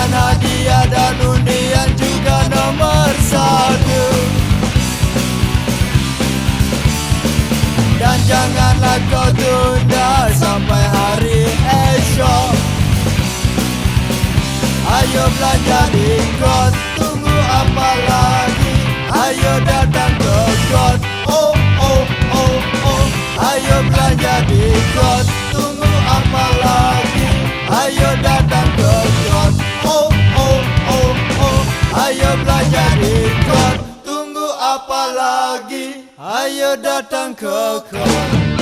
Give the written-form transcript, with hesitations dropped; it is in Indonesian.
Berikan hadiah dan undian juga nomor 1. Dan janganlah kau tunda sampai hari esok. Ayo belanja di Got, tunggu apa lagi? Ayo datang ke Got, oh oh oh oh. Ayo belanja di Got, tunggu apa lagi? Ayo datang ke Got, oh oh oh oh. Ayo belanja di Got, tunggu apa lagi? Ayo datang ke Got.